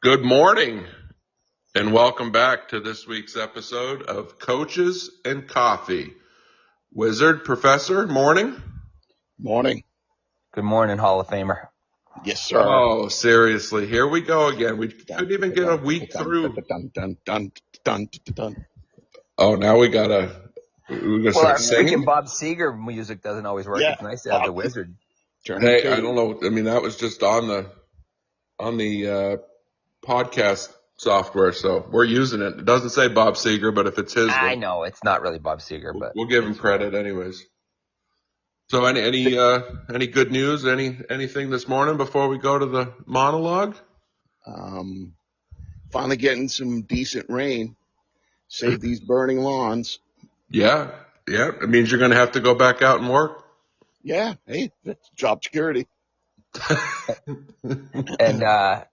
Good morning, and welcome back to this week's episode of Coaches and Coffee. Wizard, Professor, morning. Morning. Good morning, Hall of Famer. Yes, sir. Oh, seriously, here we go again. We couldn't even get a week through. Oh, now we gotta Our start singing. freaking Bob Seger music doesn't always work. Yeah, It's nice to have the Wizard. Hey, I don't know. I mean, that was just on the podcast software, so we're using it. It doesn't say Bob Seger, but if it's his, I know it's not really Bob Seger, but we'll give him credit anyways. So any good news? Anything this morning before we go to the monologue? Finally getting some decent rain. Save these burning lawns. Yeah. It means you're going to have to go back out and work. Yeah. Hey, that's job security. And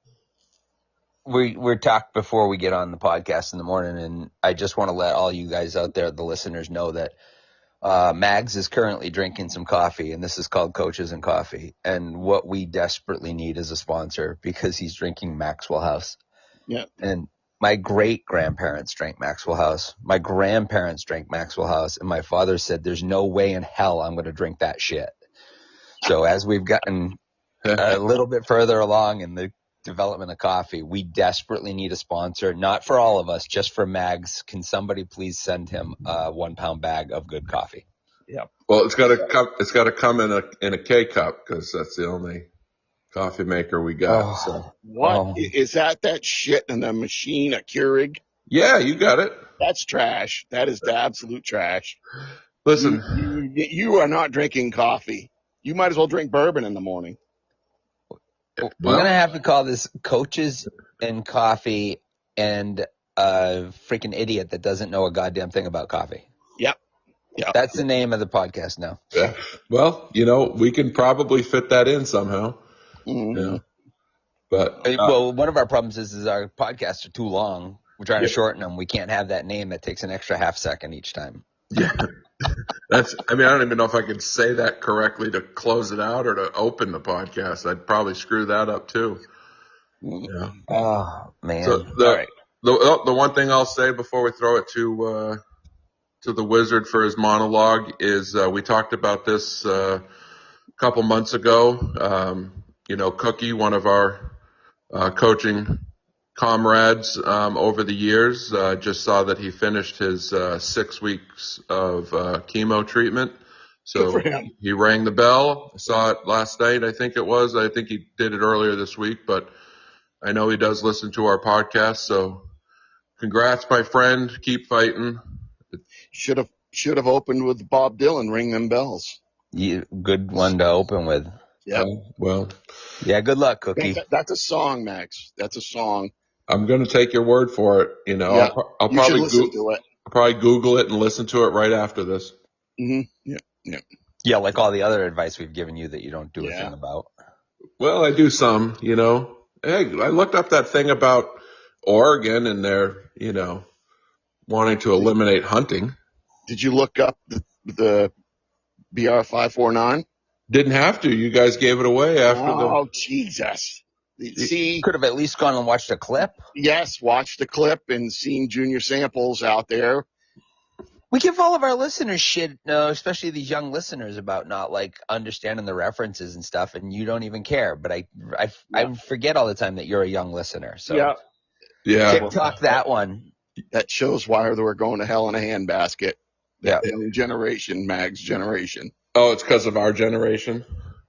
we talked before we get on the podcast in the morning, and I just want to let all you guys out there, the listeners, know that Mags is currently drinking some coffee, and this is called Coaches and Coffee. And what we desperately need is a sponsor because he's drinking Maxwell House. Yeah. And my great-grandparents drank Maxwell House. My grandparents drank Maxwell House. And my father said, there's no way in hell I'm going to drink that shit. So as we've gotten a little bit further along in the development of coffee, we desperately need a sponsor, not for all of us, just for Mags. Can somebody please send him a 1 pound bag of good coffee? Yeah. Well, it's got to come in a K cup because that's the only coffee maker we got. So What is that shit in the machine, a Keurig? yeah, you got it. That's trash. That is the absolute trash. Listen, you are not drinking coffee. You might as well drink bourbon in the morning. We're going to have to call this Coaches and Coffee and a freaking idiot that doesn't know a goddamn thing about coffee. Yep. That's the name of the podcast now. Yeah. Well, we can probably fit that in somehow. Mm-hmm. Yeah. But well, one of our problems is our podcasts are too long. We're trying to shorten them. We can't have that name that takes an extra half second each time. Yeah. I don't even know if I could say that correctly to close it out or to open the podcast. I'd probably screw that up too. Yeah. Oh, man. So the one thing I'll say before we throw it to the Wizard for his monologue is we talked about this a couple months ago. Cookie, one of our coaching comrades over the years, just saw that he finished his 6 weeks of chemo treatment. So he rang the bell. I saw it last night, I think it was. I think he did it earlier this week, but I know he does listen to our podcast. So congrats, my friend. Keep fighting. Should have opened with Bob Dylan, Ring Them Bells. Good one to open with. Yeah. Well. Yeah, good luck, Cookie. That's a song, Max. That's a song. I'm going to take your word for it. Yeah. I'll probably Google it and listen to it right after this. Mm-hmm. Yeah. Yeah, like all the other advice we've given you that you don't do a thing about. Well, I do some, Hey, I looked up that thing about Oregon and their, wanting to eliminate hunting. Did you look up the BR 549? Didn't have to. You guys gave it away after Oh, Jesus. See, could have at least gone and watched a clip. Yes, watched the clip and seen Junior Samples out there. We give all of our listeners shit, especially these young listeners, about not understanding the references and stuff, and you don't even care. But I forget all the time that you're a young listener. So yeah. TikTok that one. That shows why we're going to hell in a handbasket. Yeah, generation, Mag's generation. Oh, it's because of our generation.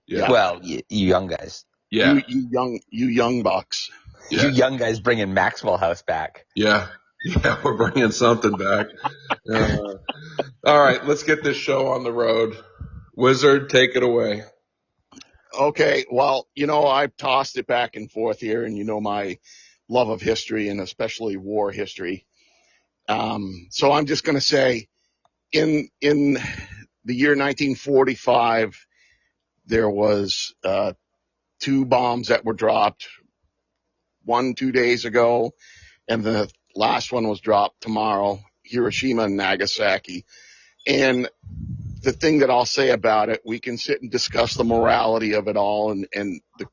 Yeah. Well, you young guys. Yeah. You young bucks. Yeah. You young guys bringing Maxwell House back. Yeah. Yeah, we're bringing something back. All right, let's get this show on the road. Wizard, take it away. Okay, well, I've tossed it back and forth here, and my love of history and especially war history. So I'm just going to say in the year 1945, there was 2 bombs that were dropped, 2 days ago, and the last one was dropped tomorrow, Hiroshima and Nagasaki. And the thing that I'll say about it, we can sit and discuss the morality of it all. And the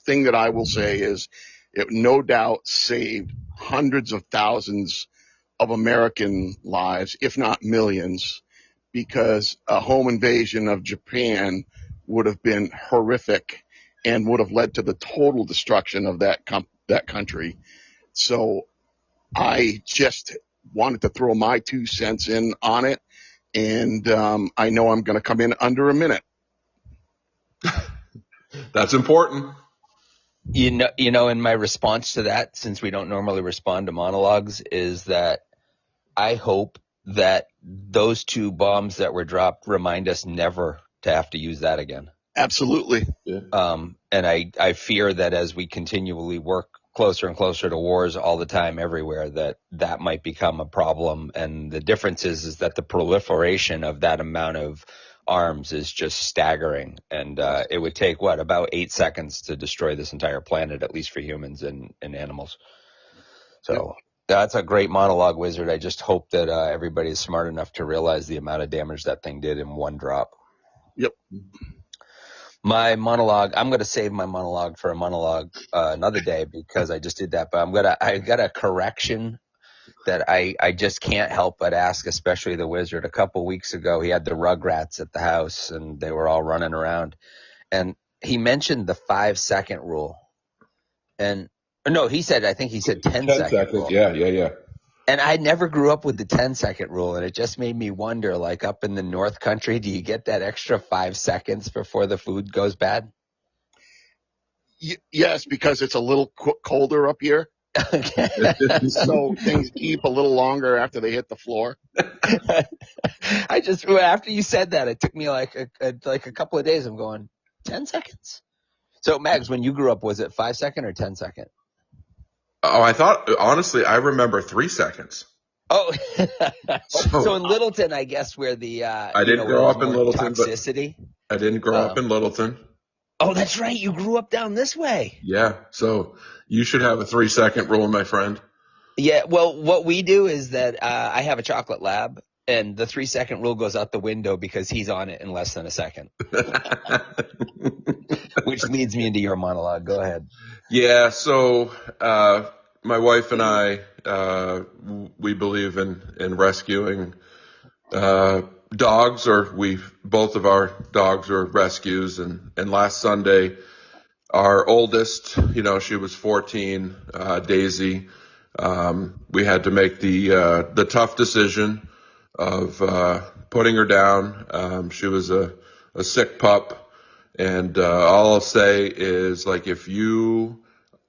thing that I will say is it no doubt saved hundreds of thousands of American lives, if not millions, because a home invasion of Japan would have been horrific and would have led to the total destruction of that country. So I just wanted to throw my 2 cents in on it, and I know I'm going to come in under a minute. That's important. You know, in my response to that, since we don't normally respond to monologues, is that I hope that those 2 bombs that were dropped remind us never to have to use that again. Absolutely. Yeah. And I fear that as we continually work closer and closer to wars all the time everywhere, that might become a problem. And the difference is that the proliferation of that amount of arms is just staggering. And it would take, about 8 seconds to destroy this entire planet, at least for humans and animals. So that's a great monologue, Wizard. I just hope that everybody is smart enough to realize the amount of damage that thing did in one drop. Yep. My monologue, I'm going to save my monologue for a monologue another day because I just did that. But I got a correction that I just can't help but ask, especially the Wizard. A couple weeks ago, he had the Rugrats at the house and they were all running around. And he mentioned the 5-second rule. And no, I think he said 10 second rule. Yeah. And I never grew up with the 10-second rule, and it just made me wonder, like up in the North Country, do you get that extra 5 seconds before the food goes bad? Yes, because it's a little colder up here. So things keep a little longer after they hit the floor. After you said that, it took me like a couple of days. I'm going, 10 seconds? So, Mags, when you grew up, was it 5 second or 10 second? Oh, I thought, honestly, I remember 3 seconds. Oh, so in Littleton, I guess, where the I didn't grow up in Littleton, toxicity. But I didn't grow up in Littleton. Oh, that's right. You grew up down this way. Yeah. So you should have a 3-second rule, my friend. Yeah. Well, what we do is that I have a chocolate lab, and the 3-second rule goes out the window because he's on it in less than a second. Which leads me into your monologue. Go ahead. Yeah. So my wife and I, we believe in rescuing dogs, or both of our dogs are rescues. And last Sunday, our oldest, she was 14, Daisy. We had to make the tough decision of putting her down. She was a sick pup. And all I'll say is, like, if you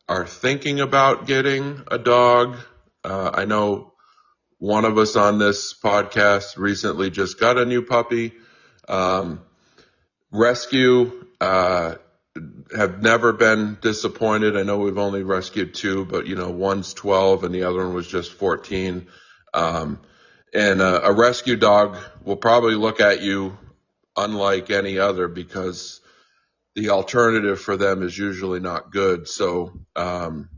are thinking about getting a dog, I know one of us on this podcast recently just got a new puppy. Rescue, have never been disappointed. I know we've only rescued 2, but one's 12 and the other one was just 14. And a rescue dog will probably look at you unlike any other because the alternative for them is usually not good. So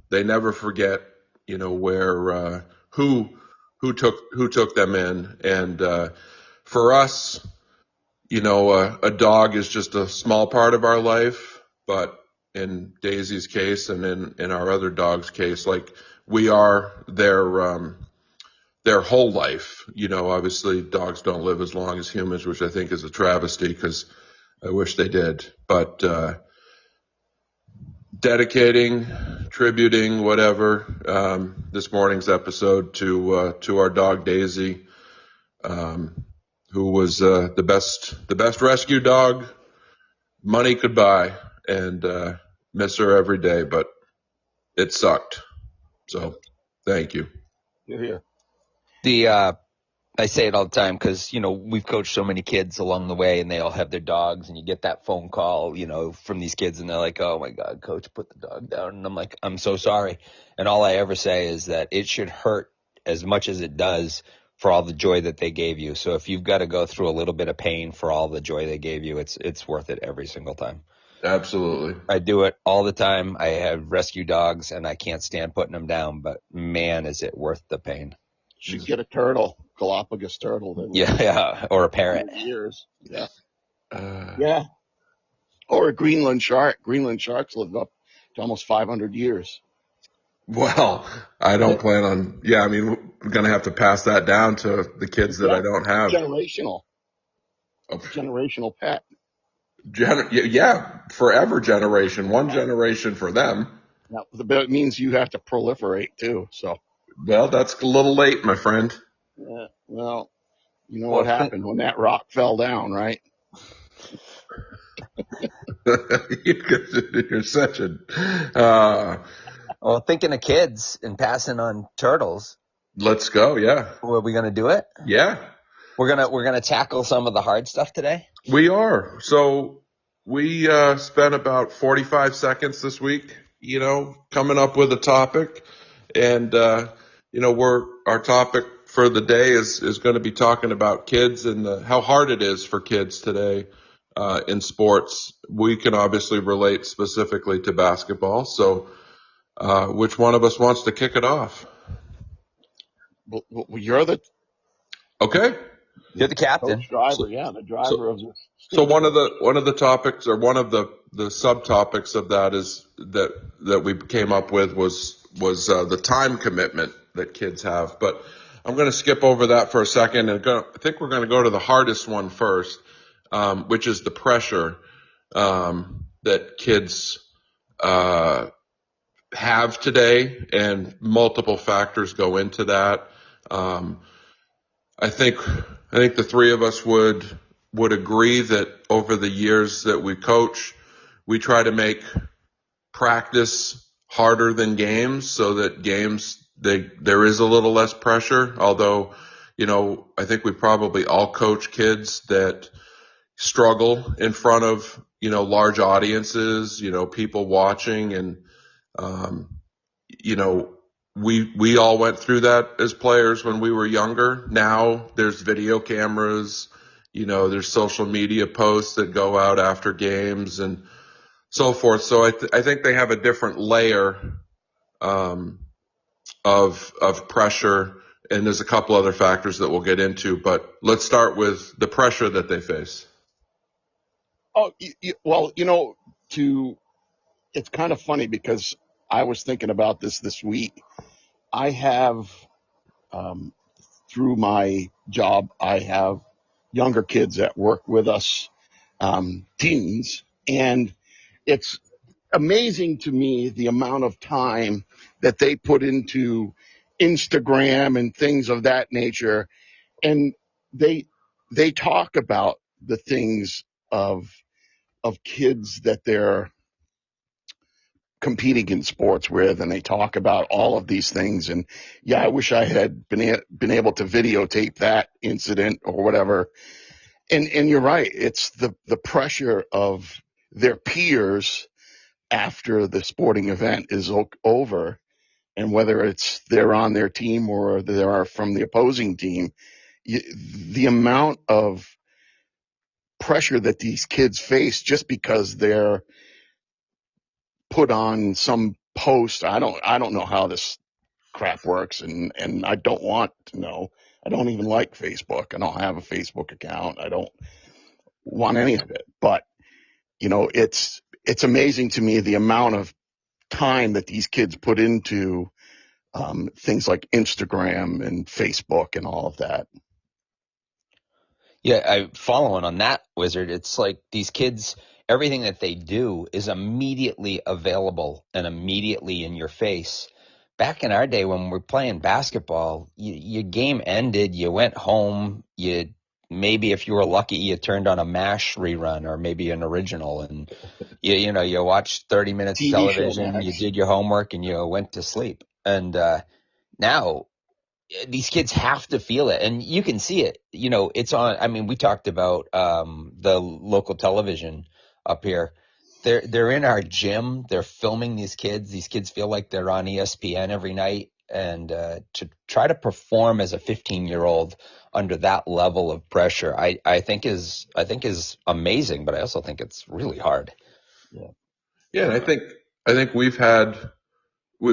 they never forget, where who took them in. And for us, a dog is just a small part of our life. But in Daisy's case and in our other dog's case, like, we are their whole life. Obviously dogs don't live as long as humans, which I think is a travesty because I wish they did. But dedicating, tributing, whatever, this morning's episode to our dog Daisy, who was the best rescue dog money could buy, and miss her every day, but it sucked. So thank you. Yeah. I say it all the time because, we've coached so many kids along the way and they all have their dogs, and you get that phone call, from these kids and they're like, oh my God, coach, put the dog down. And I'm like, I'm so sorry. And all I ever say is that it should hurt as much as it does for all the joy that they gave you. So if you've got to go through a little bit of pain for all the joy they gave you, it's worth it every single time. Absolutely. I do it all the time. I have rescue dogs and I can't stand putting them down, but man, is it worth the pain. Should get a turtle, Galapagos turtle. Yeah, or a parrot. Years. Yeah. Yeah. Or a Greenland shark. Greenland sharks live up to almost 500 years. Well, I don't plan on. Yeah, I mean, we're gonna have to pass that down to the kids that I don't have. Generational. Oh, Generational pet. yeah, forever generation, one generation for them. Now, but it means you have to proliferate too. So, Well, that's a little late, my friend. well, you know Well, what happened when that rock fell down, right? You're such a. well, thinking of kids and passing on turtles, Let's go. Yeah, are we gonna do it? yeah, We're gonna tackle some of the hard stuff today. we are. So we spent about 45 seconds this week, coming up with a topic, and our topic for the day is going to be talking about kids and how hard it is for kids today in sports. We can obviously relate specifically to basketball. So, which one of us wants to kick it off? Well, you're the Okay. You're the captain. coach driver, the driver of this. So one of the topics, or one of the subtopics of that is that we came up with was the time commitment that kids have. But I'm going to skip over that for a second, and I think we're going to go to the hardest one first, which is the pressure that kids have today, and multiple factors go into that. I think the three of us would agree that over the years that we coach, we try to make practice harder than games, so that games there is a little less pressure. Although, I think we probably all coach kids that struggle in front of large audiences, people watching, and we all went through that as players when we were younger. Now there's video cameras, there's social media posts that go out after games and so forth. So I think they have a different layer of pressure, and there's a couple other factors that we'll get into. But let's start with the pressure that they face. Oh, well, it's kind of funny because I was thinking about this week. I have, through my job, I have younger kids that work with us, teens, and it's amazing to me the amount of time that they put into Instagram and things of that nature, and they talk about the things of kids that they're competing in sports with, and they talk about all of these things. And yeah, I wish I had been able to videotape that incident or whatever. And you're right, it's the pressure of their peers after the sporting event is over, and whether it's they're on their team or they are from the opposing team, the amount of pressure that these kids face just because they're put on some post. I don't know how this crap works, and I don't want to know. I don't even like Facebook. I don't have a Facebook account. I don't want any of it. But it's amazing to me the amount of time that these kids put into things like Instagram and Facebook and all of that. Yeah, following on that, Wizard, it's like these kids, everything that they do is immediately available and immediately in your face. Back in our day when we were playing basketball, your game ended, you went home, maybe if you were lucky, you turned on a MASH rerun or maybe an original, and you watched 30 minutes of television, you did your homework, and you went to sleep. And now these kids have to feel it, and you can see it. It's on. I mean, we talked about the local television up here. They're in our gym. They're filming these kids. These kids feel like they're on ESPN every night, and to try to perform as a 15-year-old under that level of pressure, I think is amazing. But I also think it's really hard. Yeah, and I think we've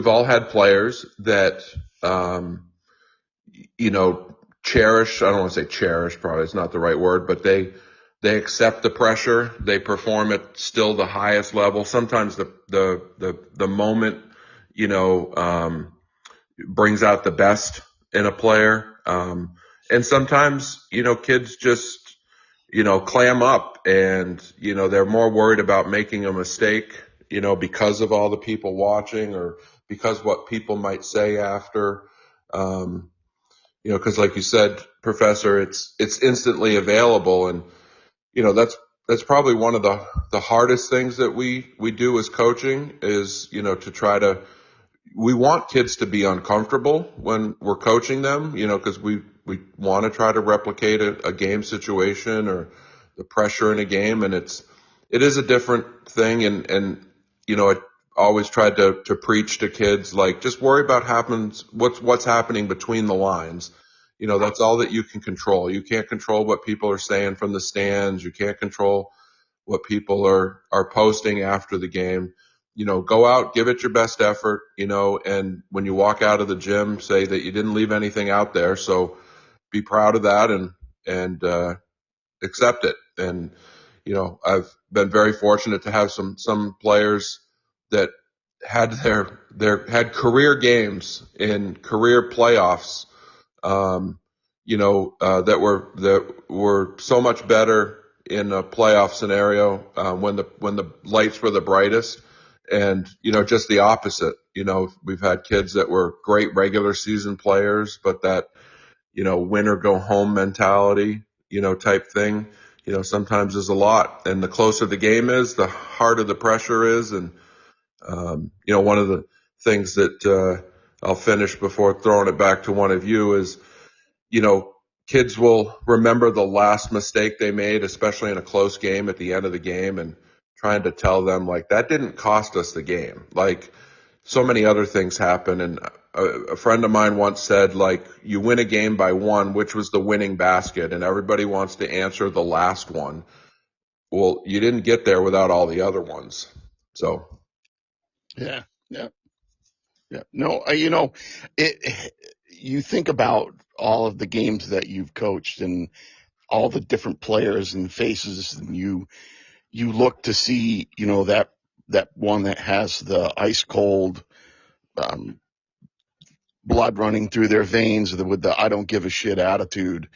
all had players that cherish. I don't want to say cherish, probably it's not the right word, but they accept the pressure. They perform at still the highest level. Sometimes the moment, brings out the best in a player. And sometimes, kids just, clam up and, they're more worried about making a mistake, because of all the people watching or because what people might say after. Cause like you said, Professor, it's instantly available. And, that's probably one of the hardest things that we do as coaching is, to try to, we want kids to be uncomfortable when we're coaching them, cause we want to try to replicate a game situation or the pressure in a game. And it is a different thing. And, I always tried to preach to kids, like, just worry about what's happening between the lines. That's all that you can control. You can't control what people are saying from the stands. You can't control what people are posting after the game. Go out, give it your best effort, and when you walk out of the gym, say that you didn't leave anything out there. So be proud of that and accept it. And, I've been very fortunate to have some players that had had career games in career playoffs, that were so much better in a playoff scenario, when the lights were the brightest. And, just the opposite, we've had kids that were great regular season players, but that, win or go home mentality, type thing, sometimes is a lot. And the closer the game is, the harder the pressure is. And, one of the things that, I'll finish before throwing it back to one of you is, kids will remember the last mistake they made, especially in a close game at the end of the game, and trying to tell them, like, that didn't cost us the game. Like, so many other things happen. And a friend of mine once said, like, you win a game by one, which was the winning basket, and everybody wants to answer the last one. Well, you didn't get there without all the other ones. So. Yeah. Yeah. Yeah. No, you think about all of the games that you've coached and all the different players and faces, and you look to see, that one that has the ice cold, um, blood running through their veins with the I don't give a shit attitude.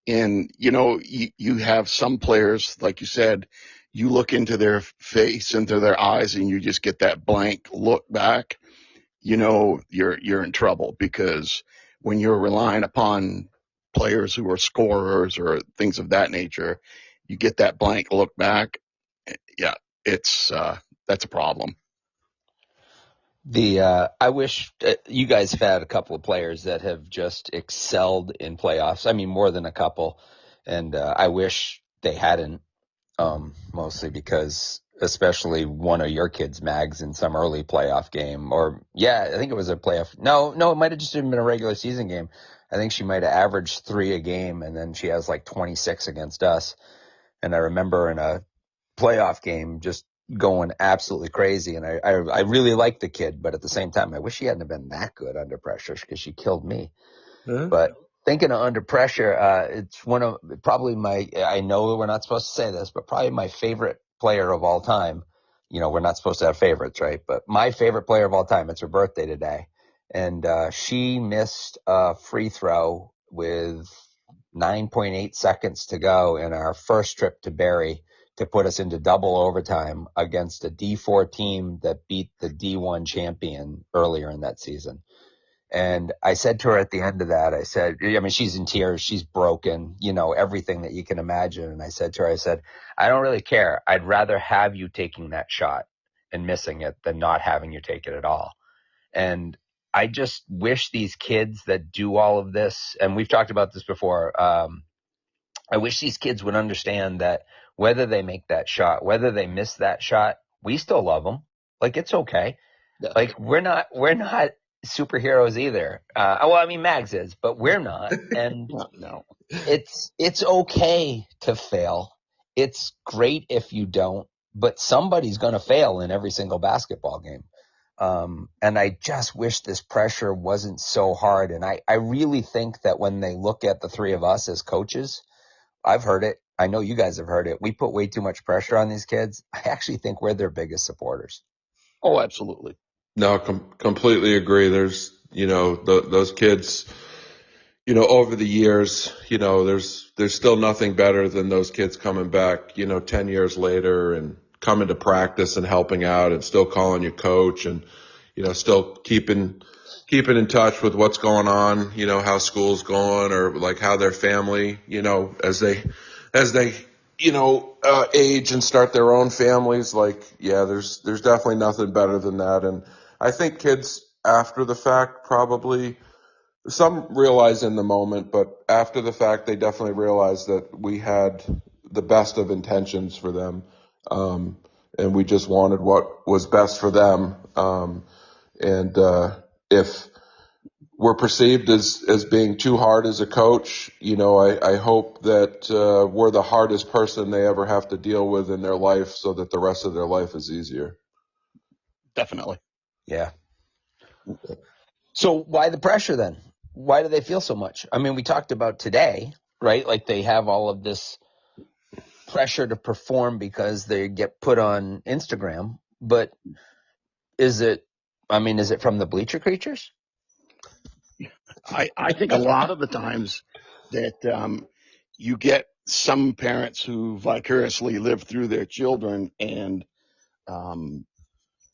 And, you have some players, like you said, you look into their face, into their eyes, and you just get that blank look back. You're in trouble, because when you're relying upon players who are scorers or things of that nature, you get that blank look back. Yeah, that's a problem. I wish you guys have had a couple of players that have just excelled in playoffs. I mean, more than a couple. And I wish they hadn't, mostly because especially one of your kids, Mags, in some early playoff game, or I think it was a playoff. No, it might have just been a regular season game. I think she might have averaged 3 a game, and then she has like 26 against us. And I remember in a playoff game just going absolutely crazy. And I really liked the kid, but at the same time, I wish she hadn't been that good under pressure, because she killed me. Yeah. But thinking of under pressure, it's one of probably I know we're not supposed to say this, but probably my favorite player of all time. We're not supposed to have favorites, right? But my favorite player of all time, it's her birthday today. And she missed a free throw with 9.8 seconds to go in our first trip to Barrie to put us into double overtime against a D4 team that beat the D1 champion earlier in that season. And I said to her at the end of that, I said, she's in tears, she's broken, everything that you can imagine. And I said to her, I don't really care. I'd rather have you taking that shot and missing it than not having you take it at all. And I just wish these kids that do all of this, and we've talked about this before, I wish these kids would understand that whether they make that shot, whether they miss that shot, we still love them. Like, it's okay. Yeah. Like, we're not superheroes either. Mags is, but we're not. And no. It's okay to fail. It's great if you don't, but somebody's going to fail in every single basketball game. And I just wish this pressure wasn't so hard. And I really think that when they look at the three of us as coaches, I've heard it. I know you guys have heard it. We put way too much pressure on these kids. I actually think we're their biggest supporters. Oh, absolutely. No, completely agree. There's, those kids, over the years, there's still nothing better than those kids coming back, 10 years later and coming to practice and helping out and still calling you coach and, still keeping in touch with what's going on, how school's going or like how their family, as they, age and start their own families. Like, yeah, there's definitely nothing better than that. And I think kids after the fact probably, some realize in the moment, but after the fact, they definitely realize that we had the best of intentions for them. And we just wanted what was best for them. And if we're perceived as being too hard as a coach, I hope that we're the hardest person they ever have to deal with in their life so that the rest of their life is easier. Definitely. Yeah. So why the pressure then? Why do they feel so much? I mean, we talked about today, right? Like they have all of this pressure to perform because they get put on Instagram. But is it from the bleacher creatures? I think a lot of the times that you get some parents who vicariously live through their children and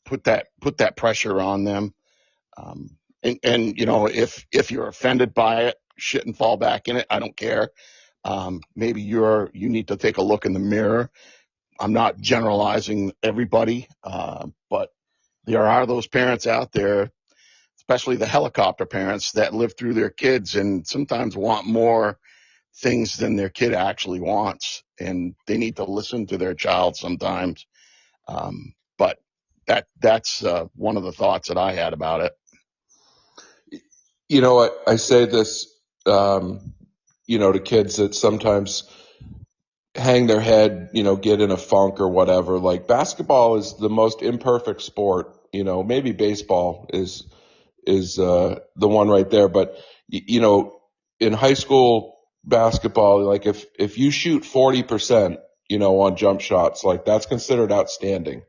put that pressure on them. And if you're offended by it, shit and fall back in it. I don't care. Maybe you need to take a look in the mirror. I'm not generalizing everybody, but there are those parents out there, especially the helicopter parents that live through their kids and sometimes want more things than their kid actually wants. And they need to listen to their child sometimes. But that's one of the thoughts that I had about it. I say this, to kids that sometimes hang their head, get in a funk or whatever. Like basketball is the most imperfect sport, maybe baseball is the one right there. But, in high school basketball, like if you shoot 40%, on jump shots, like that's considered outstanding.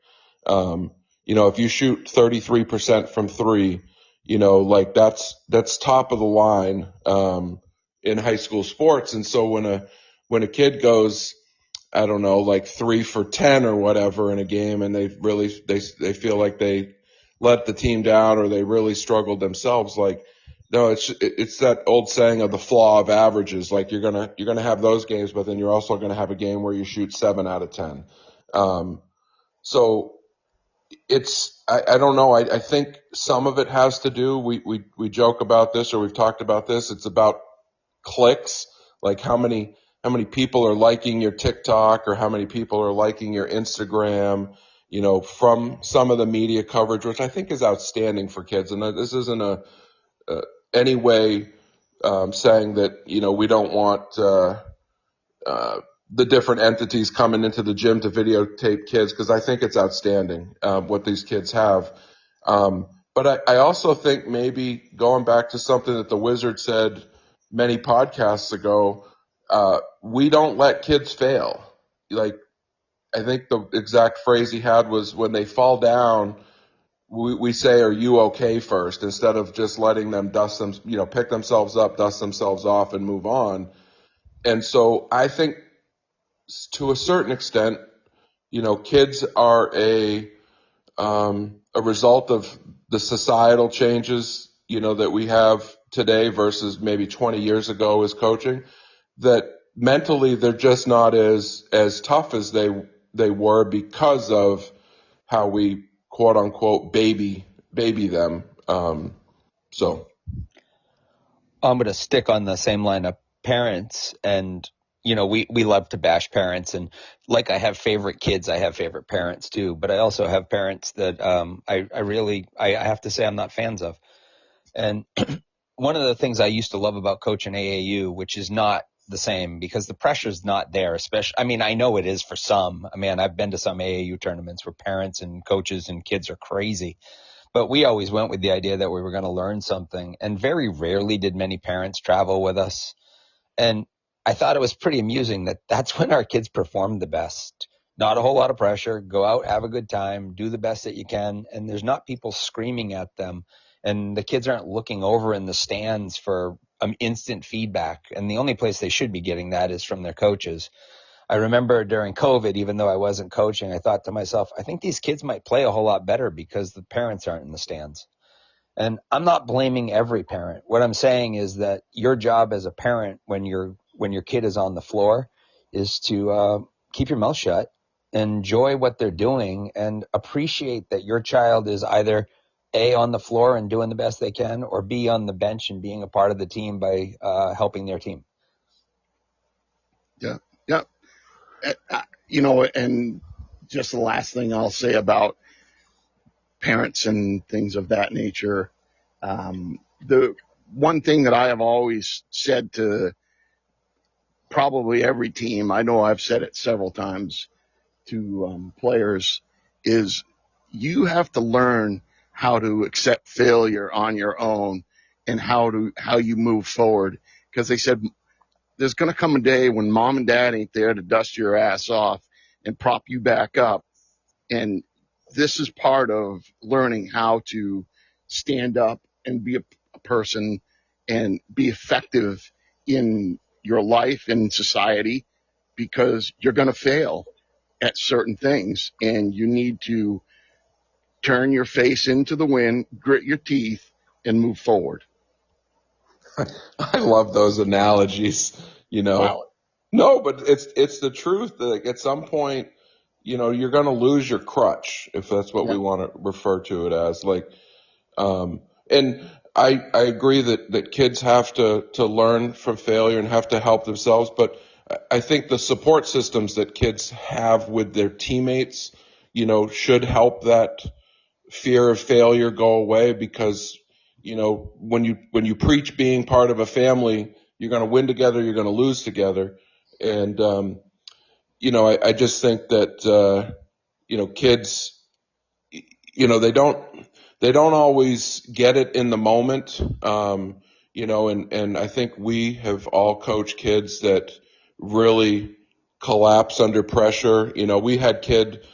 If you shoot 33% from three, like that's top of the line, in high school sports. And so when a kid goes, I don't know, like 3 for 10 or whatever in a game, and they feel like they let the team down or they really struggled themselves. Like, no, it's that old saying of the flaw of averages. Like you're gonna have those games, but then you're also gonna have a game where you shoot 7 out of 10. So I don't know. I think some of it has to do. We joke about this or we've talked about this. It's about clicks, like how many people are liking your TikTok or how many people are liking your Instagram, from some of the media coverage, which I think is outstanding for kids. And this isn't any way saying that, we don't want the different entities coming into the gym to videotape kids, because I think it's outstanding what these kids have. But I also think maybe going back to something that the Wizard said many podcasts ago, we don't let kids fail. Like, I think the exact phrase he had was, when they fall down, we say, "Are you okay?" first, instead of just letting them pick themselves up, dust themselves off, and move on. And so I think, to a certain extent, kids are a result of the societal changes, that we have today versus maybe 20 years ago as coaching, that mentally they're just not as tough as they were because of how we quote unquote baby them. So I'm going to stick on the same line of parents, and we love to bash parents, and like I have favorite kids, I have favorite parents too, but I also have parents that I have to say I'm not fans of. And one of the things I used to love about coaching AAU, which is not the same because the pressure's not there, especially, I mean, I know it is for some. I mean, I've been to some AAU tournaments where parents and coaches and kids are crazy. But we always went with the idea that we were going to learn something. And very rarely did many parents travel with us. And I thought it was pretty amusing that that's when our kids performed the best. Not a whole lot of pressure. Go out, have a good time, do the best that you can. And there's not people screaming at them. And the kids aren't looking over in the stands for instant feedback. And the only place they should be getting that is from their coaches. I remember during COVID, even though I wasn't coaching, I thought to myself, I think these kids might play a whole lot better because the parents aren't in the stands. And I'm not blaming every parent. What I'm saying is that your job as a parent when your kid is on the floor is to keep your mouth shut, enjoy what they're doing, and appreciate that your child is either A, on the floor and doing the best they can, or B, on the bench and being a part of the team by helping their team. Yeah. Yeah. You know, and just the last thing I'll say about parents and things of that nature. The one thing that I have always said to probably every team, I know I've said it several times to players, is you have to learn how to accept failure on your own and how you move forward. Because they said there's going to come a day when mom and dad ain't there to dust your ass off and prop you back up. And this is part of learning how to stand up and be a person and be effective in your life and society, because you're going to fail at certain things and you need to turn your face into the wind, grit your teeth, and move forward. I love those analogies, you know. Wow. No, but it's the truth. Like at some point, you know, you're going to lose your crutch, if that's what we want to refer to it as. Like, and I agree that kids have to learn from failure and have to help themselves. But I think the support systems that kids have with their teammates, you know, should help that fear of failure go away, because, you know, when you preach being part of a family, you're going to win together, you're going to lose together. And, you know, I just think that, you know, kids, you know, they don't always get it in the moment. You know, and I think we have all coached kids that really collapse under pressure. You know, we had kid,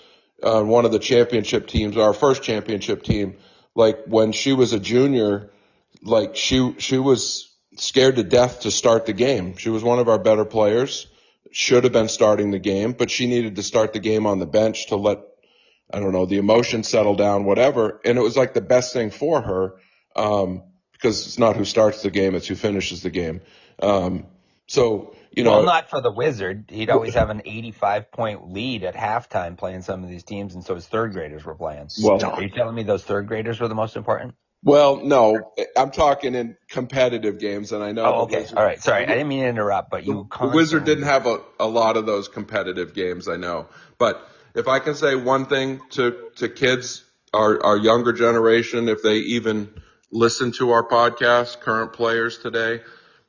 one of the championship teams, our first championship team, like when she was a junior, like she was scared to death to start the game. She was one of our better players, should have been starting the game, but she needed to start the game on the bench to let, I don't know, the emotion settle down, whatever. And it was like the best thing for her, because it's not who starts the game, it's who finishes the game. So, you know. Well, not for the Wizard. He'd always have an 85-point lead at halftime playing some of these teams, and so his third graders were playing. Well, are you telling me those third graders were the most important? Well, no, I'm talking in competitive games, and I know. Oh, okay. All right. Sorry, I didn't mean to interrupt, but the Wizard didn't have a lot of those competitive games, I know. But if I can say one thing to kids, our younger generation, if they even listen to our podcast, current players today,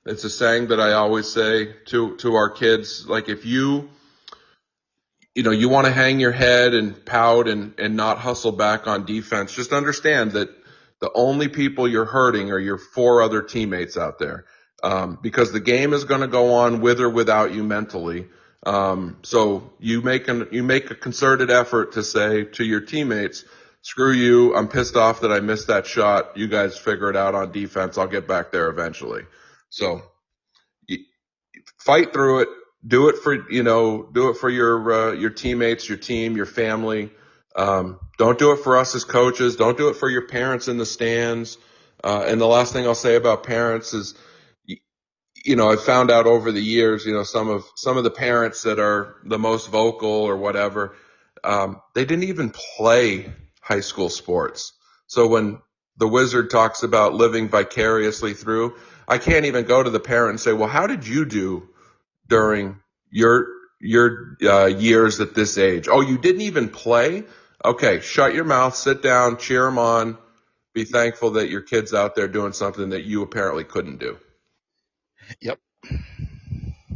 it's a saying that I always say to our kids, like if you know, you want to hang your head and pout and not hustle back on defense, just understand that the only people you're hurting are your 4 other teammates out there, because the game is going to go on with or without you mentally. So you make a concerted effort to say to your teammates, screw you, I'm pissed off that I missed that shot. You guys figure it out on defense. I'll get back there eventually. So fight through it. Do it for your teammates, your team, your family. Don't do it for us as coaches. Don't do it for your parents in the stands. And the last thing I'll say about parents is, you know, I've found out over the years, you know, some of the parents that are the most vocal or whatever, they didn't even play high school sports. So when the Wizard talks about living vicariously through, I can't even go to the parent and say, well, how did you do during your years at this age? Oh, you didn't even play? Okay, shut your mouth, sit down, cheer them on, be thankful that your kid's out there doing something that you apparently couldn't do. Yep.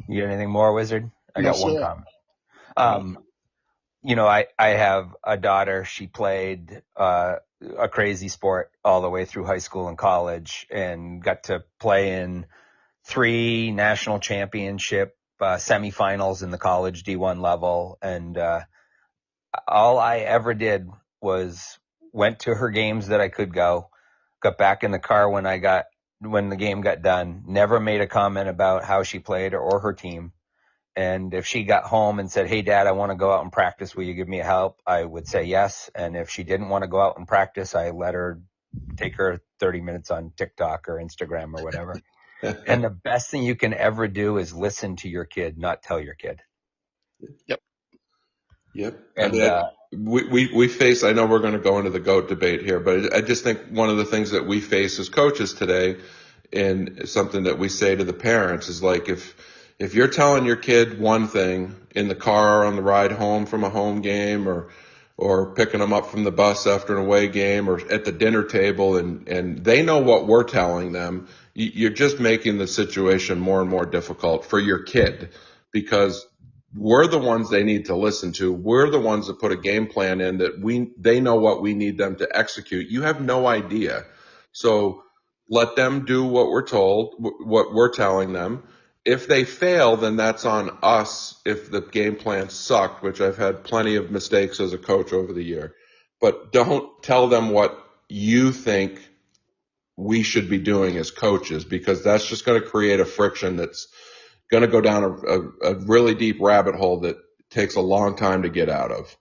You got anything more, Wizard? I got one comment. You know, I have a daughter. She played a crazy sport all the way through high school and college, and got to play in 3 national championship semifinals in the college D1 level. And All I ever did was went to her games that I could go, got back in the car when the game got done, never made a comment about how she played or her team. And if she got home and said, "Hey Dad, I want to go out and practice, will you give me a help?" I would say yes. And if she didn't want to go out and practice, I let her take her 30 minutes on TikTok or Instagram or whatever. And the best thing you can ever do is listen to your kid, not tell your kid. Yep. And We face, I know we're going to go into the GOAT debate here, but I just think one of the things that we face as coaches today, and something that we say to the parents, is like, if you're telling your kid one thing in the car on the ride home from a home game, or picking them up from the bus after an away game, or at the dinner table, and they know what we're telling them, you're just making the situation more and more difficult for your kid, because we're the ones they need to listen to. We're the ones that put a game plan in that they know what we need them to execute. You have no idea. So let them do what we're told, what we're telling them. If they fail, then that's on us if the game plan sucked, which I've had plenty of mistakes as a coach over the year. But don't tell them what you think we should be doing as coaches, because that's just going to create a friction that's going to go down a really deep rabbit hole that takes a long time to get out of.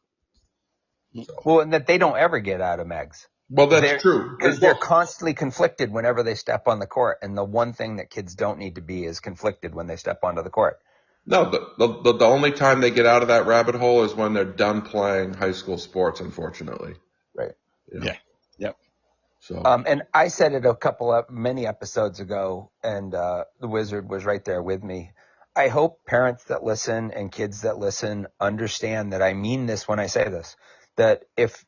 So. Well, and that they don't ever get out of, Megs. Well, that's true. Because they're constantly conflicted whenever they step on the court. And the one thing that kids don't need to be is conflicted when they step onto the court. No, the only time they get out of that rabbit hole is when they're done playing high school sports, unfortunately. Right. Yeah. Yep. So. And I said it many episodes ago, and the Wizard was right there with me. I hope parents that listen and kids that listen understand that I mean this when I say this, that if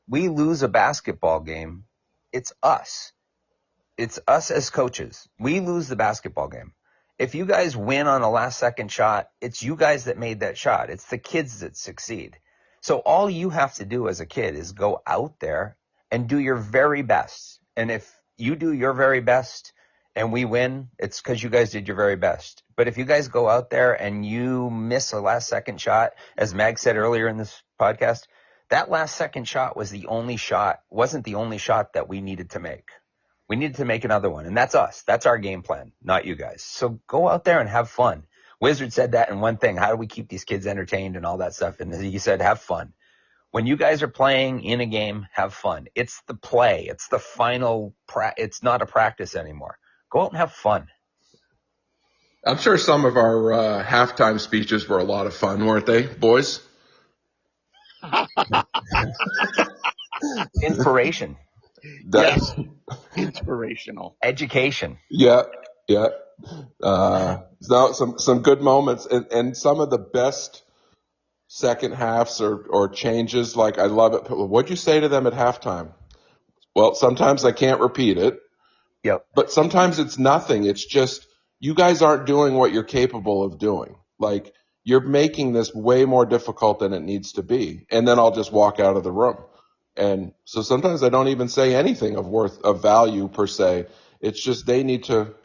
we lose a basketball game, it's us. It's us as coaches. We lose the basketball game. If you guys win on a last-second shot, it's you guys that made that shot. It's the kids that succeed. So all you have to do as a kid is go out there and do your very best. And if you do your very best and we win, it's because you guys did your very best. But if you guys go out there and you miss a last-second shot, as Mag said earlier in this podcast, that last-second shot wasn't the only shot that we needed to make. We needed to make another one, and that's us. That's our game plan, not you guys. So go out there and have fun. Wizard said that in one thing. How do we keep these kids entertained and all that stuff? And he said, have fun. When you guys are playing in a game, have fun. It's the play. It's the final it's not a practice anymore. Go out and have fun. I'm sure some of our halftime speeches were a lot of fun, weren't they, boys? Inspiration. Yes. Inspirational. Education. Yeah. Some good moments, and some of the best second halves or changes. Like, I love it. What'd you say to them at halftime? Well, sometimes I can't repeat it. Yep. But sometimes it's nothing. It's just, you guys aren't doing what you're capable of doing. Like, you're making this way more difficult than it needs to be. And then I'll just walk out of the room. And so sometimes I don't even say anything of value per se. It's just they need to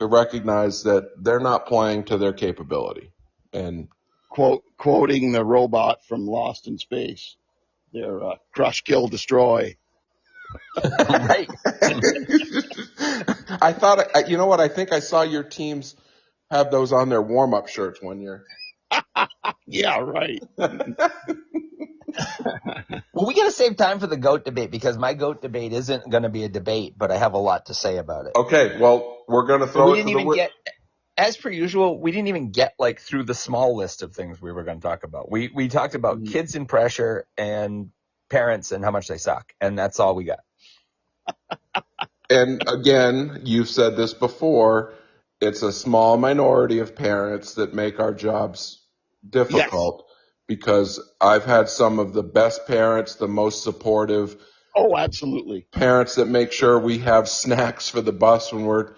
recognize that they're not playing to their capability. And quoting the robot from Lost in Space, they're crush, kill, destroy. Right. I thought, you know what? I think I saw your teams have those on their warm-up shirts one year. Yeah, right. Well, we got to save time for the GOAT debate, because my GOAT debate isn't going to be a debate, but I have a lot to say about it. Okay, well, we're going to throw it to the... As per usual, we didn't even get through the small list of things we were going to talk about. We talked about kids in pressure and parents and how much they suck, and that's all we got. And again, you've said this before, it's a small minority of parents that make our jobs difficult. Yes. Because I've had some of the best parents, the most supportive. Oh, absolutely. Parents that make sure we have snacks for the bus when we're,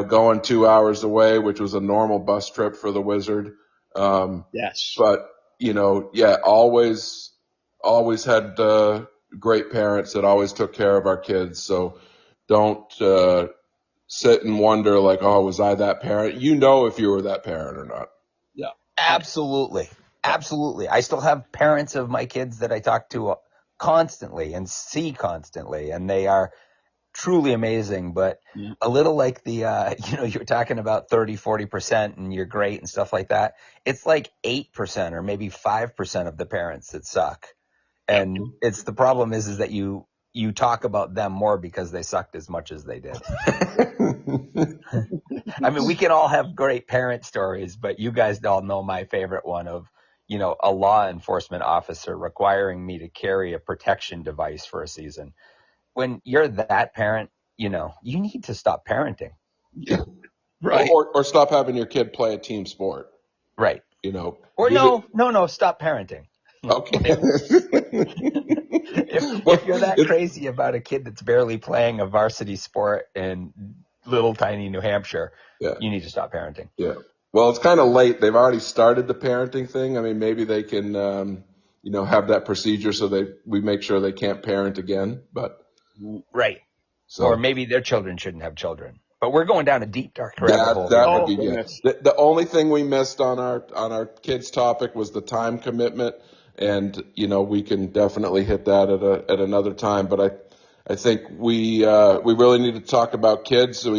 going 2 hours away, which was a normal bus trip for the Wizard. Yes. But, always had great parents that always took care of our kids. So don't sit and wonder was I that parent? You know if you were that parent or not. Yeah. Absolutely. Absolutely. I still have parents of my kids that I talk to constantly and see constantly, and they are truly amazing, but a little like the, you're talking about 30, 40% and you're great and stuff like that. It's like 8% or maybe 5% of the parents that suck. And it's the problem is that you talk about them more because they sucked as much as they did. I mean, we can all have great parent stories, but you guys all know my favorite one of, a law enforcement officer requiring me to carry a protection device for a season. When you're that parent, you need to stop parenting. Yeah. Right. Or stop having your kid play a team sport. Right. Or stop parenting. Okay. If you're that crazy about a kid that's barely playing a varsity sport in little tiny New Hampshire, you need to stop parenting. Yeah. Well, it's kind of late. They've already started the parenting thing. I mean, maybe they can, have that procedure so we make sure they can't parent again. But right. So, or maybe their children shouldn't have children. But we're going down a deep dark rabbit hole. That would be the only thing we missed on our kids topic was the time commitment, and we can definitely hit that at another time. But I think we really need to talk about kids. So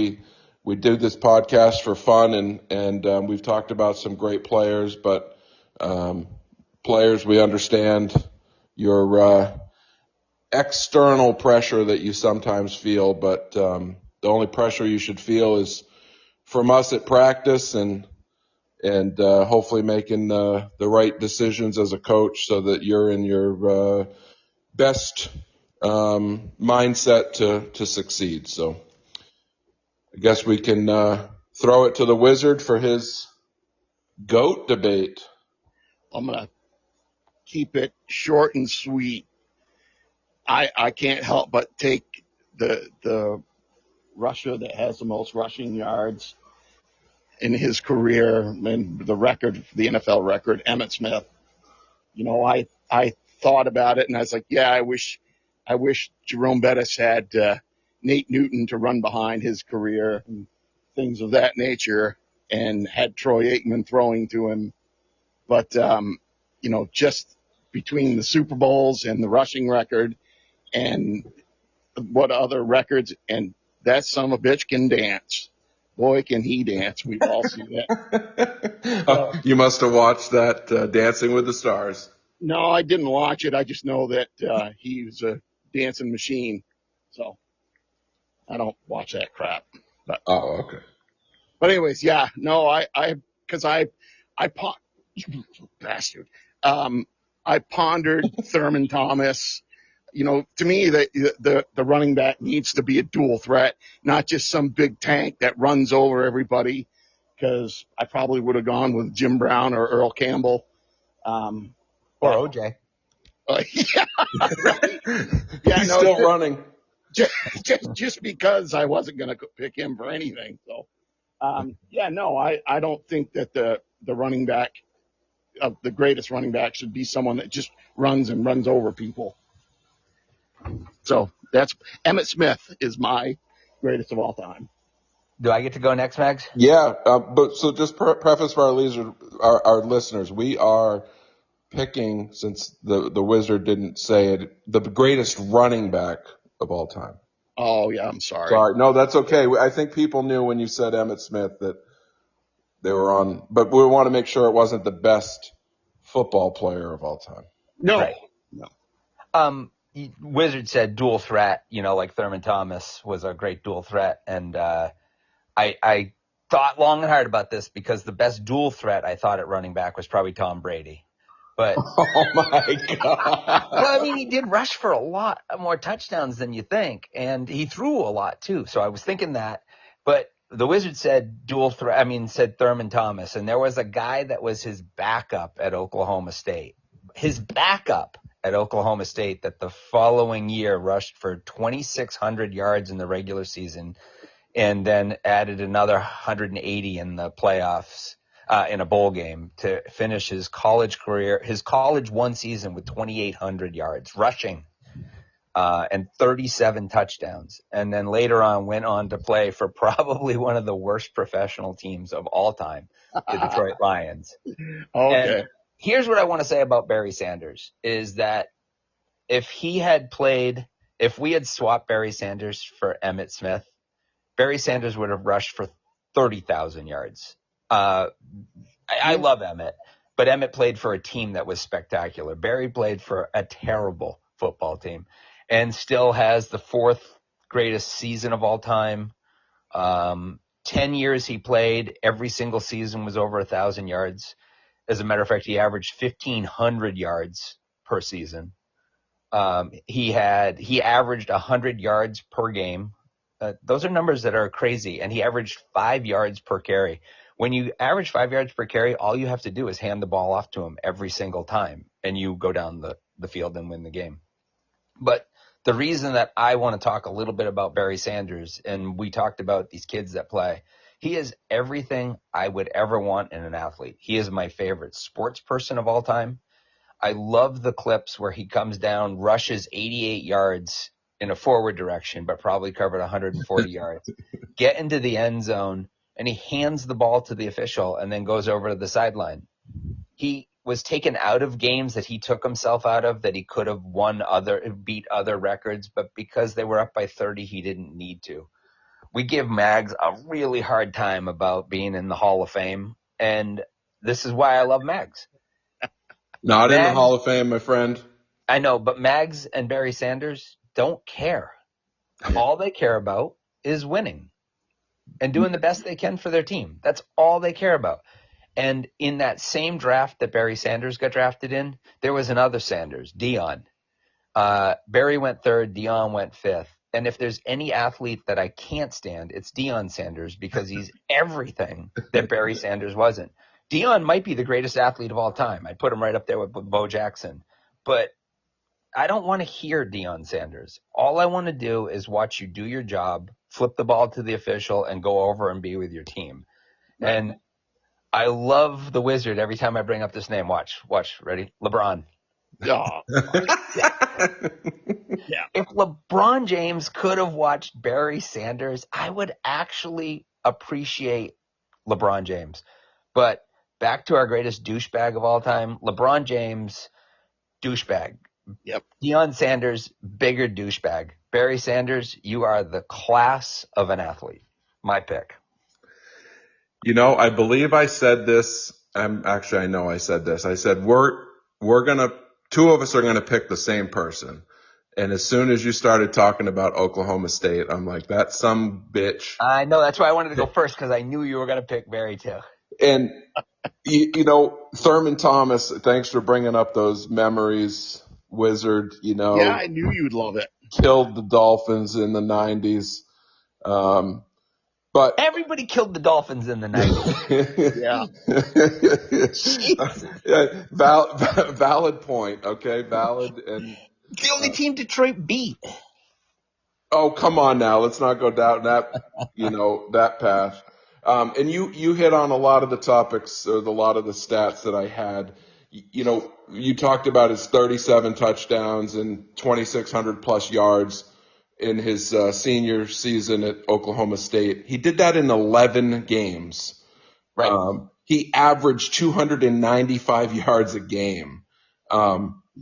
we do this podcast for fun, and we've talked about some great players, but players, we understand your external pressure that you sometimes feel, but the only pressure you should feel is from us at practice and hopefully making the right decisions as a coach so that you're in your best mindset to succeed. So I guess we can throw it to the Wizard for his GOAT debate. I'm going to keep it short and sweet. I can't help but take the rusher that has the most rushing yards in his career and the record, the NFL record, Emmitt Smith. I thought about it and I was like, I wish Jerome Bettis had Nate Newton to run behind his career and things of that nature and had Troy Aikman throwing to him. But, just between the Super Bowls and the rushing record and what other records, and that son of a bitch can dance. Boy, can he dance. We've all seen that. You must have watched that Dancing with the Stars. No, I didn't watch it. I just know that he was a dancing machine. So I don't watch that crap. But, okay. But anyways, because I you bastard. I pondered Thurman Thomas. To me, the running back needs to be a dual threat, not just some big tank that runs over everybody, because I probably would have gone with Jim Brown or Earl Campbell. Or OJ. Yeah, right. He's still running. Just because I wasn't going to pick him for anything. So, I don't think that the running back, the greatest running back, should be someone that just runs and runs over people. So that's Emmitt Smith is my greatest of all time. Do I get to go next, Max? Yeah, but so just preface for our listeners, we are picking, since the Wizard didn't say it, the greatest running back of all time. Oh yeah, I'm sorry. No, that's okay. I think people knew when you said Emmitt Smith that they were on, but we want to make sure it wasn't the best football player of all time. No, right. No. Wizard said dual threat, like Thurman Thomas was a great dual threat. And I thought long and hard about this because the best dual threat I thought at running back was probably Tom Brady. But oh my God. Well, I mean, he did rush for a lot more touchdowns than you think, and he threw a lot too. So I was thinking that. But the Wizard said dual threat. Said Thurman Thomas, and there was a guy that was his backup at Oklahoma State. His backup at Oklahoma State that the following year rushed for 2,600 yards in the regular season and then added another 180 in the playoffs in a bowl game to finish his college career, his college one season with 2,800 yards rushing and 37 touchdowns. And then later on went on to play for probably one of the worst professional teams of all time, the Detroit Lions. Okay. And Here's what I want to say about Barry Sanders is that if we had swapped Barry Sanders for Emmitt Smith, Barry Sanders would have rushed for 30,000 yards. I love Emmitt, but Emmitt played for a team that was spectacular. Barry played for a terrible football team and still has the 4th greatest season of all time. 10 years he played, every single season was over 1,000 yards. As a matter of fact, he averaged 1,500 yards per season. He averaged 100 yards per game. Those are numbers that are crazy. And he averaged 5 yards per carry. When you average 5 yards per carry, all you have to do is hand the ball off to him every single time, and you go down the field and win the game. But the reason that I want to talk a little bit about Barry Sanders, and we talked about these kids that play, he is everything I would ever want in an athlete. He is my favorite sports person of all time. I love the clips where he comes down, rushes 88 yards in a forward direction, but probably covered 140 yards, get into the end zone, and he hands the ball to the official and then goes over to the sideline. He was taken out of games that he took himself out of that he could have beat other records, but because they were up by 30, he didn't need to. We give Mags a really hard time about being in the Hall of Fame, and this is why I love Mags. Not in the Hall of Fame, my friend. I know, but Mags and Barry Sanders don't care. All they care about is winning and doing the best they can for their team. That's all they care about. And in that same draft that Barry Sanders got drafted in, there was another Sanders, Deion. Barry went 3rd, Deion went 5th. And if there's any athlete that I can't stand, it's Deion Sanders because he's everything that Barry Sanders wasn't. Deion might be the greatest athlete of all time. I'd put him right up there with Bo Jackson. But I don't want to hear Deion Sanders. All I want to do is watch you do your job, flip the ball to the official, and go over and be with your team. And I love the Wizard every time I bring up this name. Watch. Ready? LeBron. Oh, Yeah. If LeBron James could have watched Barry Sanders, I would actually appreciate LeBron James. But back to our greatest douchebag of all time, LeBron James, douchebag. Yep. Deion Sanders, bigger douchebag. Barry Sanders, you are the class of an athlete. My pick. I believe I said this. I know I said this. I said, two of us are going to pick the same person. And as soon as you started talking about Oklahoma State, I'm like, that's some bitch. I know. That's why I wanted to go first because I knew you were going to pick Barry too. And, Thurman Thomas, thanks for bringing up those memories, Wizard, yeah, I knew you'd love it. Killed the Dolphins in the 90s. But everybody killed the Dolphins in the 90s. Yeah. Valid point. Okay. Valid. And the only team Detroit beat. Oh, come on now. Let's not go down that, that path. And you hit on a lot of the topics or a lot of the stats that I had. You talked about his 37 touchdowns and 2,600 plus yards in his senior season at Oklahoma State. He did that in 11 games. Right. He averaged 295 yards a game.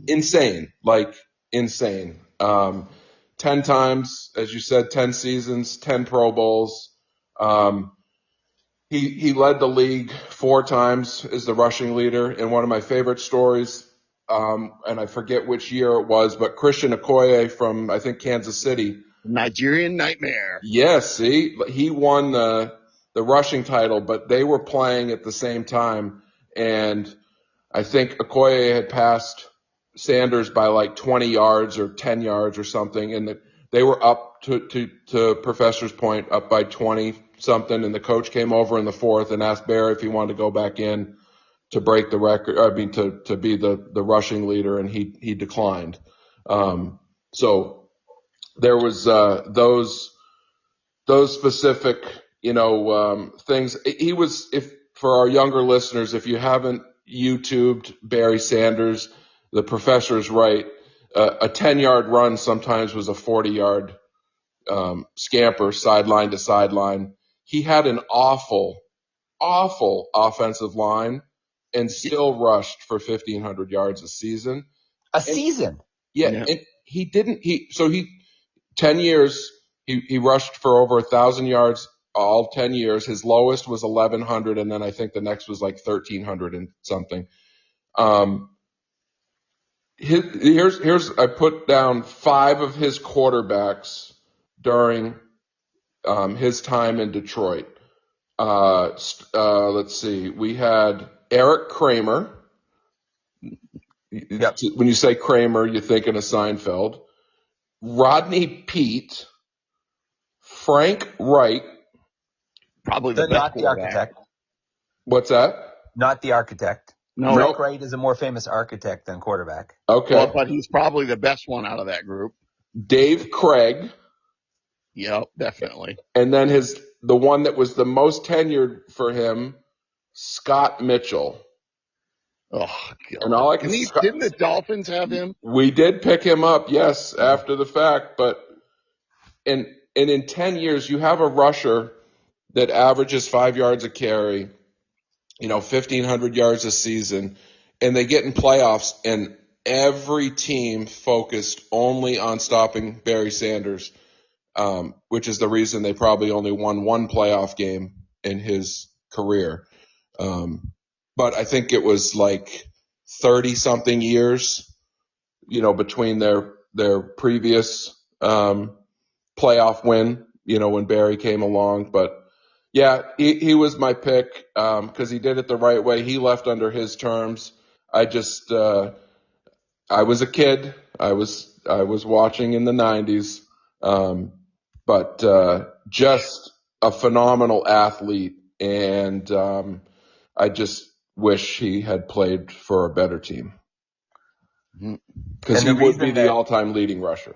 Insane. 10 times, as you said, 10 seasons, 10 Pro Bowls. He led the league 4 times as the rushing leader. And one of my favorite stories, and I forget which year it was, but Christian Okoye from, I think, Kansas City. Nigerian Nightmare. Yes, he won the rushing title, but they were playing at the same time. And I think Okoye had passed Sanders by like 20 yards or 10 yards or something. And they were up to Professor's point, up by 20 something. And the coach came over in the 4th and asked Barry if he wanted to go back in to break the record, to be the rushing leader, and he declined. So there was those specific, things. He was, for our younger listeners, if you haven't YouTubed Barry Sanders, the Professor's right. A 10-yard run sometimes was a 40-yard scamper, sideline to sideline. He had an awful offensive line. and still rushed for 1,500 yards a season. Season? Yeah. And he 10 years, he rushed for over 1,000 yards all 10 years. His lowest was 1,100, and then I think the next was like 1,300 and something. Here's I put down 5 of his quarterbacks during his time in Detroit. Let's see. We had Eric Kramer. Yep. When you say Kramer, you're thinking of Seinfeld. Rodney Peete, Frank Wright. Probably the best Not the architect. What's that? Not the architect. No. Frank Wright is a more famous architect than quarterback. Okay. Well, but he's probably the best one out of that group. Dave Craig. Yep, definitely. And then the one that was the most tenured for him, Scott Mitchell. Oh, God. And all I can didn't the Dolphins have him? We did pick him up, yes, after the fact. But in 10 years, you have a rusher that averages 5 yards a carry, 1,500 yards a season, and they get in playoffs, and every team focused only on stopping Barry Sanders, which is the reason they probably only won one playoff game in his career. But I think it was like 30-something years, between their previous playoff win, when Barry came along. But yeah, he was my pick because he did it the right way. He left under his terms. I was a kid. I was watching in the 90s, but just a phenomenal athlete, and I just wish he had played for a better team because he would be the all-time leading rusher.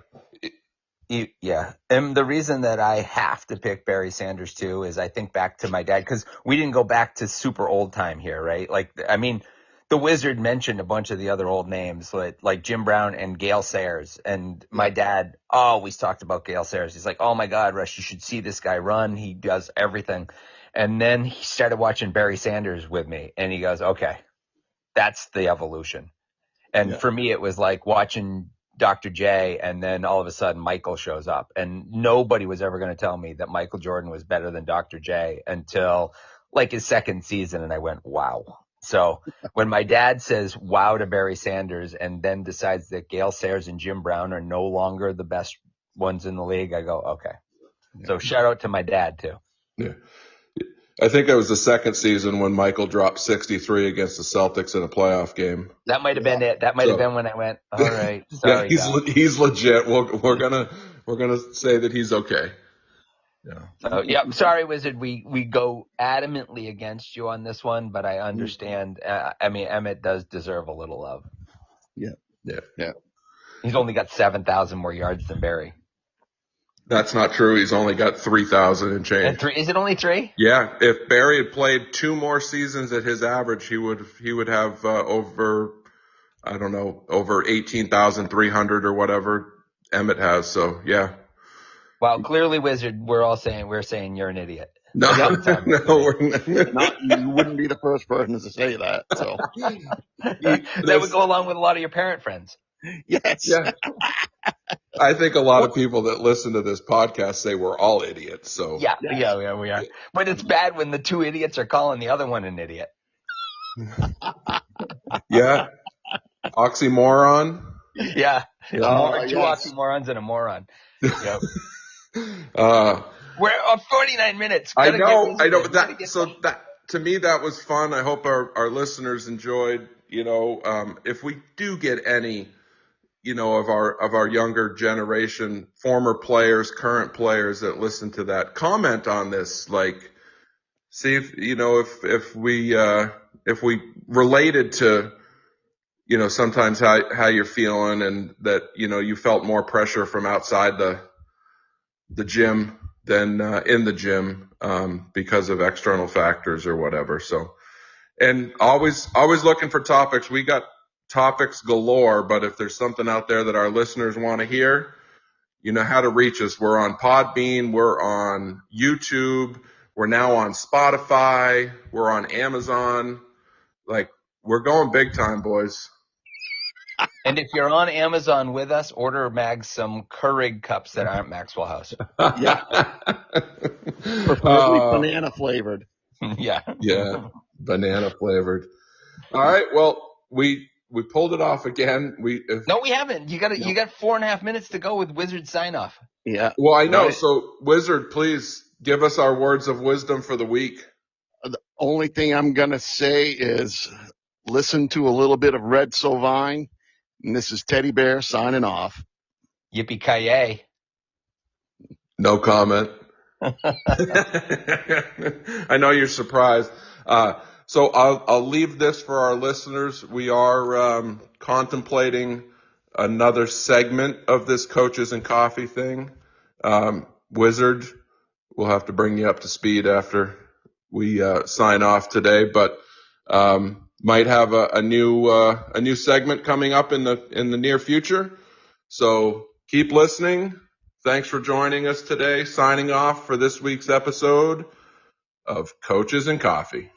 Yeah. And the reason that I have to pick Barry Sanders too is I think back to my dad, because we didn't go back to super old time here, right? The Wizard mentioned a bunch of the other old names like Jim Brown and Gale Sayers. And my dad always talked about Gale Sayers. He's like, oh my God, Rush, you should see this guy run. He does everything. And then he started watching Barry Sanders with me, and he goes, okay, that's the evolution. And for me, it was like watching Dr. J, and then all of a sudden Michael shows up, and nobody was ever going to tell me that Michael Jordan was better than Dr. J until like his second season. And I went, wow. So when my dad says wow to Barry Sanders and then decides that Gale Sayers and Jim Brown are no longer the best ones in the league, I go, okay. So shout out to my dad too. Yeah. I think it was the second season when Michael dropped 63 against the Celtics in a playoff game. That might have been it. That might have been when I went, all right. Sorry, he's legit. We're gonna say that he's okay. Yeah. Sorry, Wizard. We go adamantly against you on this one, but I understand. Emmett does deserve a little love. Yeah. He's only got 7,000 more yards than Barry. That's not true. He's only got 3,000 and change. And 3? Is it only 3? Yeah. If Barry had played 2 more seasons at his average, he would have over 18,300 or whatever Emmett has. So yeah. Well, clearly, Wizard, we're saying you're an idiot. No, we're not. You wouldn't be the first person to say that. So that would go along with a lot of your parent friends. Yes. Yeah. I think a lot of people that listen to this podcast say we're all idiots. So yeah, we are. But it's bad when the 2 idiots are calling the other one an idiot. Yeah. Oxymoron. Yeah. 2 oxymorons and a moron. Yep. We're on 49 minutes. I know. That to me, that was fun. I hope our listeners enjoyed. If we do get any, of our younger generation, former players, current players that listen to that, comment on this. Like, see if we related to, sometimes how you're feeling, and that you felt more pressure from outside the gym than in the gym because of external factors or whatever. So, and always looking for topics. We got topics galore, but if there's something out there that our listeners want to hear, you know how to reach us. We're on Podbean, we're on YouTube, we're now on Spotify, we're on Amazon. Like, we're going big time, boys. And if you're on Amazon with us, order Mag some Keurig cups that aren't Maxwell House. Yeah. Preferably banana flavored. Yeah. Yeah, banana flavored. All right, well, we pulled it off again. No, we haven't. You got 4.5 minutes to go with Wizard sign off. Yeah. Well, I know. Right. So, Wizard, please give us our words of wisdom for the week. The only thing I'm going to say is listen to a little bit of Red Sovine. And this is Teddy Bear signing off. Yippee-ki-yay. No comment. I know you're surprised. So I'll leave this for our listeners. We are contemplating another segment of this Coaches and Coffee thing. Wizard, we'll have to bring you up to speed after we sign off today, but might have a new segment coming up in the near future. So keep listening. Thanks for joining us today. Signing off for this week's episode of Coaches and Coffee.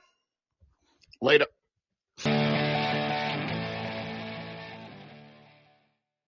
Later.